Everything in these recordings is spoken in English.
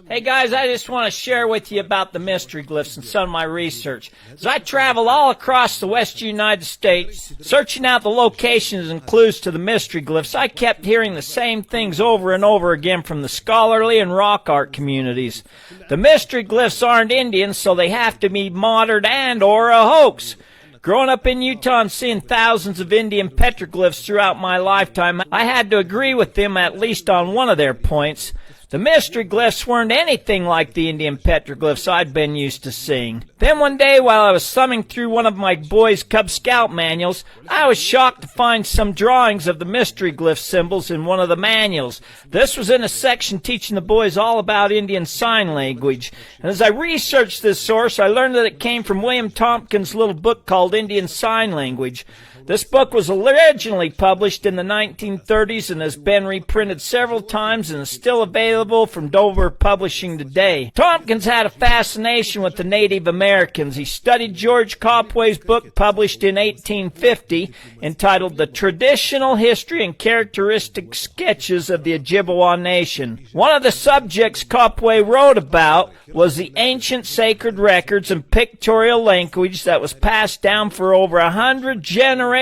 Hey guys, I just want to share with you about the mystery glyphs and some of my research. As I travel all across the western United States, searching out the locations and clues to the mystery glyphs, I kept hearing the same things over and over again from the scholarly and rock art communities. The mystery glyphs aren't Indian, so they have to be modern and or a hoax. Growing up in Utah and seeing thousands of Indian petroglyphs throughout my lifetime, I had to agree with them at least on one of their points. The mystery glyphs weren't anything like the Indian petroglyphs I'd been used to seeing. Then one day, while I was thumbing through one of my boys' Cub Scout manuals, I was shocked to find some drawings of the mystery glyph symbols in one of the manuals. This was in a section teaching the boys all about Indian Sign Language. And as I researched this source, I learned that it came from William Tompkins' little book called Indian Sign Language. This book was originally published in the 1930s and has been reprinted several times and is still available from Dover Publishing today. Tompkins had a fascination with the Native Americans. He studied George Copway's book published in 1850 entitled The Traditional History and Characteristic Sketches of the Ojibwa Nation. One of the subjects Copway wrote about was the ancient sacred records and pictorial language that was passed down for over 100 generations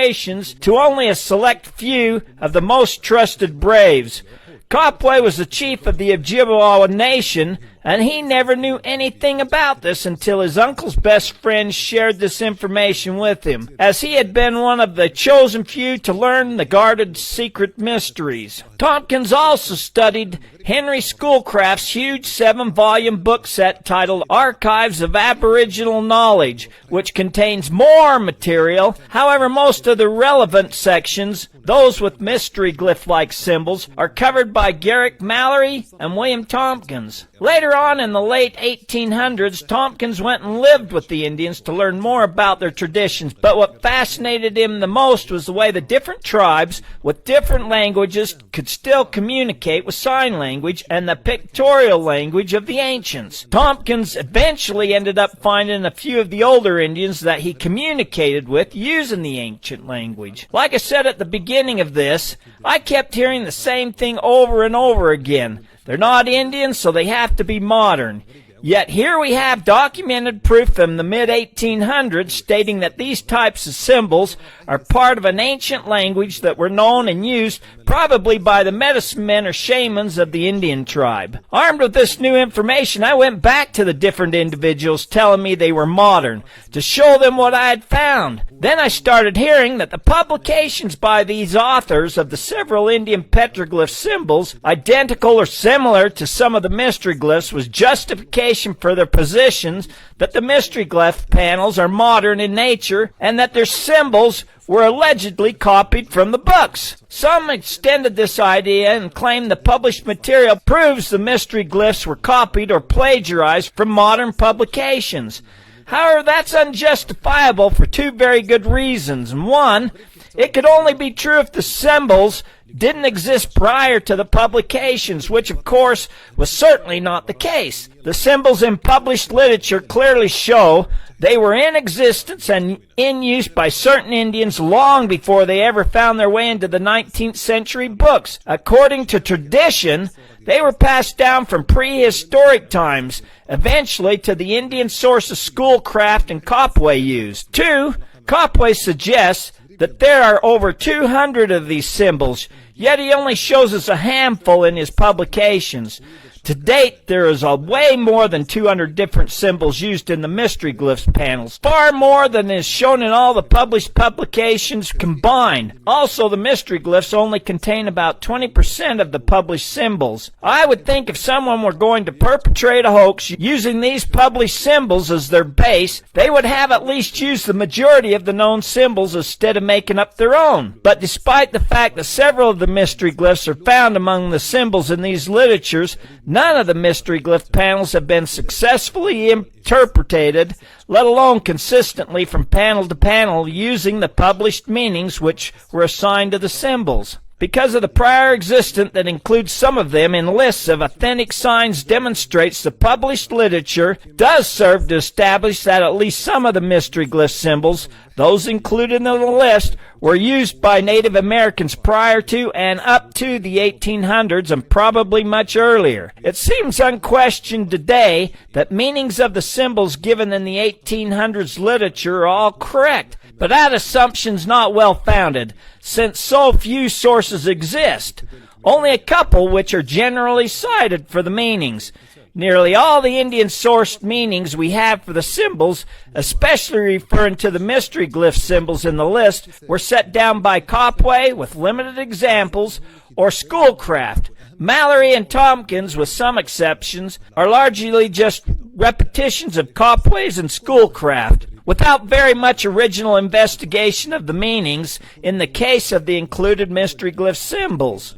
to only a select few of the most trusted braves. Copway was the chief of the Ojibwa Nation, and he never knew anything about this until his uncle's best friend shared this information with him, as he had been one of the chosen few to learn the guarded secret mysteries. Tompkins also studied Henry Schoolcraft's huge 7-volume book set titled Archives of Aboriginal Knowledge, which contains more material. However, most of the relevant sections, those with mystery glyph-like symbols, are covered by Garrick Mallory and William Tompkins. Later on in the late 1800s, Tompkins went and lived with the Indians to learn more about their traditions, but what fascinated him the most was the way the different tribes with different languages could still communicate with sign language and the pictorial language of the ancients. Tompkins eventually ended up finding a few of the older Indians that he communicated with using the ancient language. Like I said at the beginning of this, I kept hearing the same thing over and over again. They're not Indian, so they have to be modern. Yet here we have documented proof from the mid-1800s stating that these types of symbols are part of an ancient language that were known and used probably by the medicine men or shamans of the Indian tribe. Armed with this new information, I went back to the different individuals telling me they were modern to show them what I had found. Then I started hearing that the publications by these authors of the several Indian petroglyph symbols, identical or similar to some of the mystery glyphs, was justification for their positions that the mystery glyph panels are modern in nature and that their symbols were allegedly copied from the books. Some extended this idea and claimed the published material proves the mystery glyphs were copied or plagiarized from modern publications. However, that's unjustifiable for two very good reasons. One, it could only be true if the symbols didn't exist prior to the publications, which of course was certainly not the case. The symbols in published literature clearly show they were in existence and in use by certain Indians long before they ever found their way into the 19th century books. According to tradition, they were passed down from prehistoric times, eventually to the Indian sources Schoolcraft and Copway used. 2. Copway suggests that there are over 200 of these symbols, yet he only shows us a handful in his publications. To date, there is way more than 200 different symbols used in the mystery glyphs panels, far more than is shown in all the published publications combined. Also, the mystery glyphs only contain about 20% of the published symbols. I would think if someone were going to perpetrate a hoax using these published symbols as their base, they would have at least used the majority of the known symbols instead of making up their own. But despite the fact that several of the mystery glyphs are found among the symbols in these literatures, none of the mystery glyph panels have been successfully interpreted, let alone consistently from panel to panel using the published meanings which were assigned to the symbols. because of the prior existence that includes some of them in lists of authentic signs demonstrates the published literature does serve to establish that at least some of the mystery glyph symbols, those included in the list, were used by Native Americans prior to and up to the 1800s and probably much earlier. It seems unquestioned today that meanings of the symbols given in the 1800s literature are all correct, but that assumption's not well founded, since so few sources exist, only a couple which are generally cited for the meanings. Nearly all the Indian-sourced meanings we have for the symbols, especially referring to the mystery glyph symbols in the list, were set down by Copway, with limited examples, or Schoolcraft. Mallory and Tompkins, with some exceptions, are largely just repetitions of Copway's and Schoolcraft, without very much original investigation of the meanings in the case of the included mystery glyph symbols.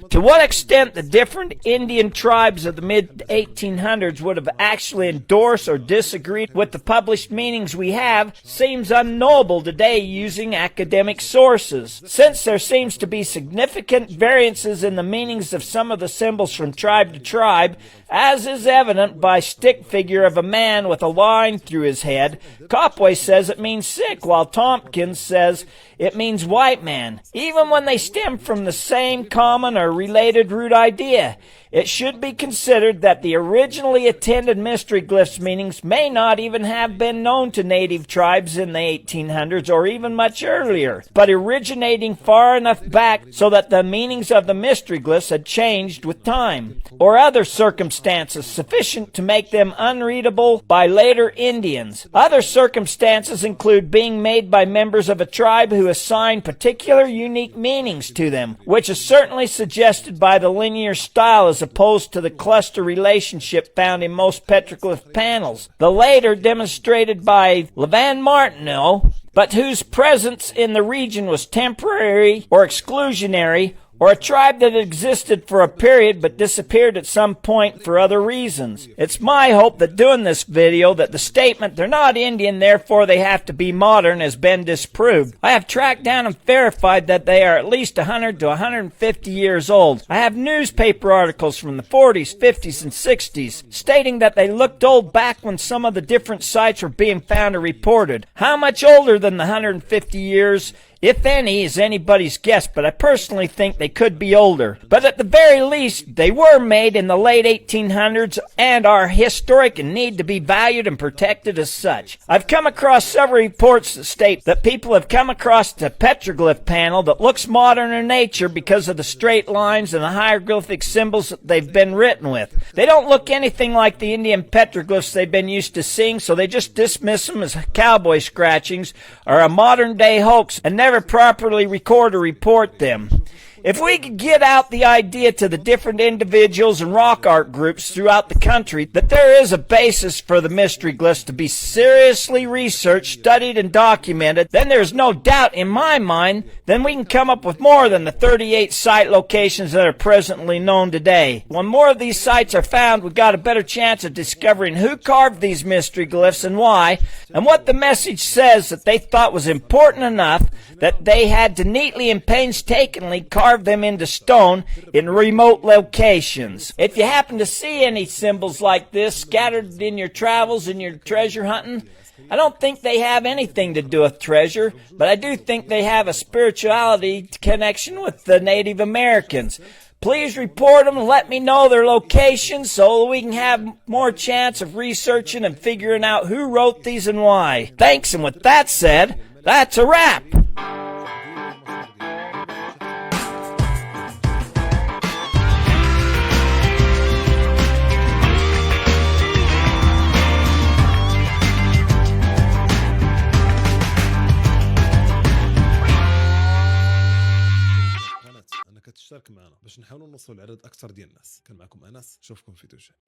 To what extent the different Indian tribes of the mid-1800s would have actually endorsed or disagreed with the published meanings we have seems unknowable today using academic sources, since there seems to be significant variances in the meanings of some of the symbols from tribe to tribe, as is evident by stick figure of a man with a line through his head. Copway says it means sick, while Tompkins says it means white man, even when they stem from the same common or related root idea. It should be considered that the originally intended mystery glyphs meanings may not even have been known to native tribes in the 1800s or even much earlier, but originating far enough back so that the meanings of the mystery glyphs had changed with time, or other circumstances sufficient to make them unreadable by later Indians. Other circumstances include being made by members of a tribe who assign particular unique meanings to them, which is certainly suggested by the linear style as opposed to the cluster relationship found in most petroglyph panels, the later demonstrated by Levan Martineau, but whose presence in the region was temporary or exclusionary, or a tribe that existed for a period but disappeared at some point for other reasons. It's my hope that doing this video that the statement they're not Indian, therefore they have to be modern, has been disproved. I have tracked down and verified that they are at least 100 to 150 years old. I have newspaper articles from the 40s, 50s, and 60s stating that they looked old back when some of the different sites were being found or reported. How much older than the 150 years, if any, is anybody's guess, but I personally think they could be older. But at the very least, they were made in the late 1800s and are historic and need to be valued and protected as such. I've come across several reports that state that people have come across a petroglyph panel that looks modern in nature because of the straight lines and the hieroglyphic symbols that they've been written with. They don't look anything like the Indian petroglyphs they've been used to seeing, so they just dismiss them as cowboy scratchings or a modern-day hoax and never properly record or report them. If we could get out the idea to the different individuals and rock art groups throughout the country that there is a basis for the mystery glyphs to be seriously researched, studied, and documented, then there's no doubt in my mind then we can come up with more than the 38 site locations that are presently known today. When more of these sites are found, we've got a better chance of discovering who carved these mystery glyphs and why, and what the message says that they thought was important enough that they had to neatly and painstakingly carve them into stone in remote locations. If you happen to see any symbols like this scattered in your travels and your treasure hunting, I don't think they have anything to do with treasure, but I do think they have a spirituality connection with the Native Americans. Please report them and let me know their locations so we can have more chance of researching and figuring out who wrote these and why. Thanks, and with that said, that's a wrap. تشترك معنا باش نحاولوا نوصلوا لعدد اكثر ديال الناس. كان معكم انس، اشوفكم في فيديو جاي.